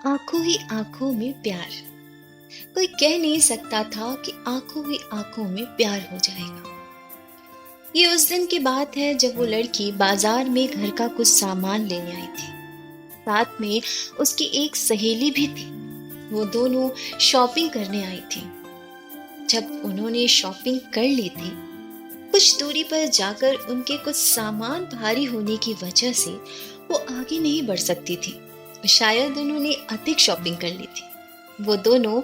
आंखों ही आंखों में प्यार। कोई कह नहीं सकता था कि आंखों ही आंखों में प्यार हो जाएगा। ये उस दिन की बात है जब वो लड़की बाजार में घर का कुछ सामान लेने आई थी। साथ में उसकी एक सहेली भी थी। वो दोनों शॉपिंग करने आई थी। जब उन्होंने शॉपिंग कर ली थी, कुछ दूरी पर जाकर उनके कुछ सामान भारी होने की वजह से वो आगे नहीं बढ़ सकती थी। शायद उन्होंने अधिक शॉपिंग कर ली थी। वो दोनों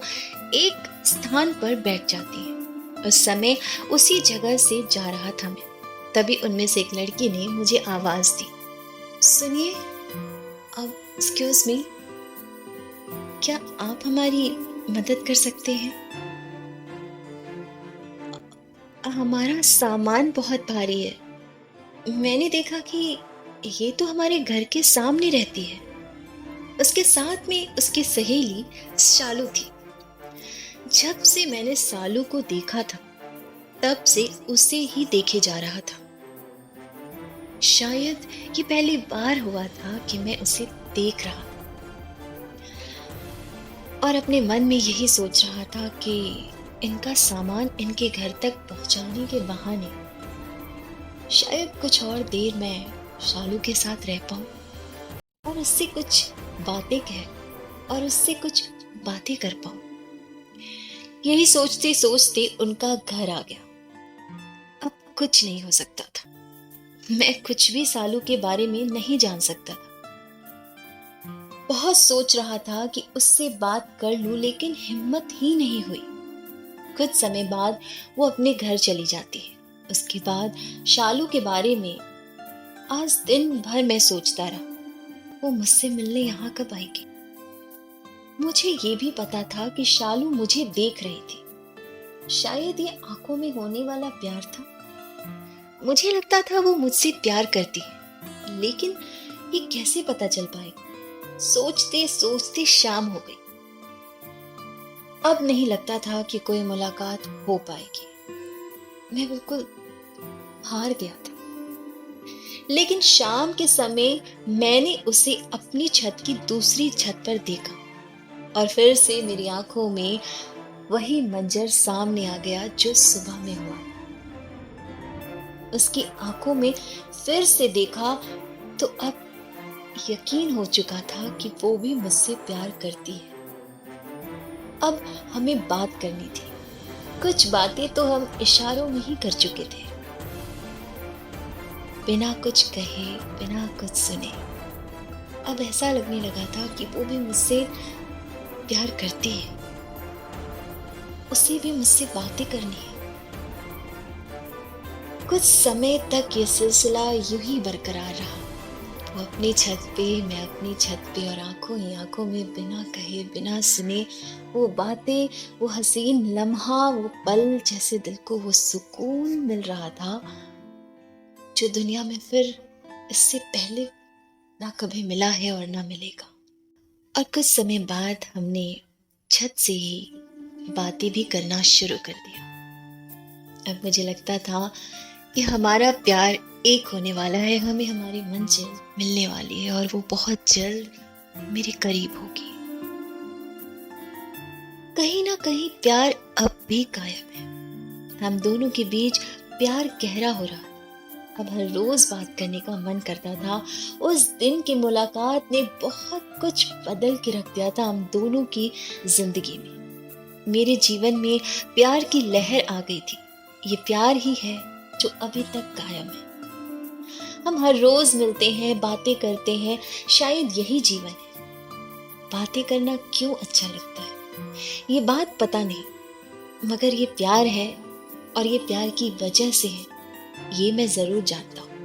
एक स्थान पर बैठ जाती हैं। उस समय उसी जगह से जा रहा था मैं। तभी उनमें से एक लड़की ने मुझे आवाज दी, सुनिए, अब एक्सक्यूज मी, क्या आप हमारी मदद कर सकते हैं? हमारा सामान बहुत भारी है। मैंने देखा कि ये तो हमारे घर के सामने रहती है। उसके साथ में उसकी सहेली शालू थी। जब से मैंने सालू को देखा था, तब से उसे ही देखे जा रहा था। शायद ये पहली बार हुआ था कि मैं उसे देख रहा और अपने मन में यही सोच रहा था कि इनका सामान इनके घर तक पहुंचाने के बहाने शायद कुछ और देर मैं शालू के साथ रह पाऊं और उससे कुछ बातें कह और उससे कुछ बातें कर पाऊं। यही सोचते सोचते उनका घर आ गया। अब कुछ नहीं हो सकता था। मैं कुछ भी सालू के बारे में नहीं जान सकता था। बहुत सोच रहा था कि उससे बात कर लूं, लेकिन हिम्मत ही नहीं हुई। कुछ समय बाद वो अपने घर चली जाती है। उसके बाद शालू के बारे में आज दिन भर मैं सोचता रहा, वो मुझसे मिलने यहाँ कब आएगी। मुझे ये भी पता था कि शालू मुझे देख रही थी। शायद ये आंखों में होने वाला प्यार था। मुझे लगता था वो मुझसे प्यार करती है, लेकिन ये कैसे पता चल पाएगा। सोचते सोचते शाम हो गई। अब नहीं लगता था कि कोई मुलाकात हो पाएगी। मैं बिल्कुल हार गया था। लेकिन शाम के समय मैंने उसे अपनी छत की दूसरी छत पर देखा और फिर से मेरी आंखों में वही मंजर सामने आ गया जो सुबह में हुआ। उसकी आंखों में फिर से देखा तो अब यकीन हो चुका था कि वो भी मुझसे प्यार करती है। अब हमें बात करनी थी। कुछ बातें तो हम इशारों में ही कर चुके थे, बिना कुछ कहे, बिना कुछ सुने। अब ऐसा लगने लगा था कि वो भी मुझसे प्यार करती है, उसे भी मुझसे बातें करनी है। कुछ समय तक ये सिलसिला यूं ही बरकरार रहा। वो अपनी छत पे, मैं अपनी छत पे, और आंखों ही आंखों में बिना कहे बिना सुने वो बातें, वो हसीन लम्हा, वो पल, जैसे दिल को वो सुकून मिल रहा था जो दुनिया में फिर इससे पहले ना कभी मिला है और ना मिलेगा। और कुछ समय बाद हमने छत से ही बातें भी करना शुरू कर दिया। अब मुझे लगता था कि हमारा प्यार एक होने वाला है, हमें हमारी मंजिल मिलने वाली है और वो बहुत जल्द मेरे करीब होगी। कहीं ना कहीं प्यार अब भी कायम है। हम दोनों के बीच प्यार गहरा हो रहा है। अब हर रोज बात करने का मन करता था। उस दिन की मुलाकात ने बहुत कुछ बदल के रख दिया था हम दोनों की जिंदगी में। मेरे जीवन में प्यार की लहर आ गई थी। ये प्यार ही है जो अभी तक कायम है। हम हर रोज मिलते हैं, बातें करते हैं। शायद यही जीवन है। बातें करना क्यों अच्छा लगता है, ये बात पता नहीं, मगर ये प्यार है और ये प्यार की वजह से है, ये मैं जरूर जानता हूँ।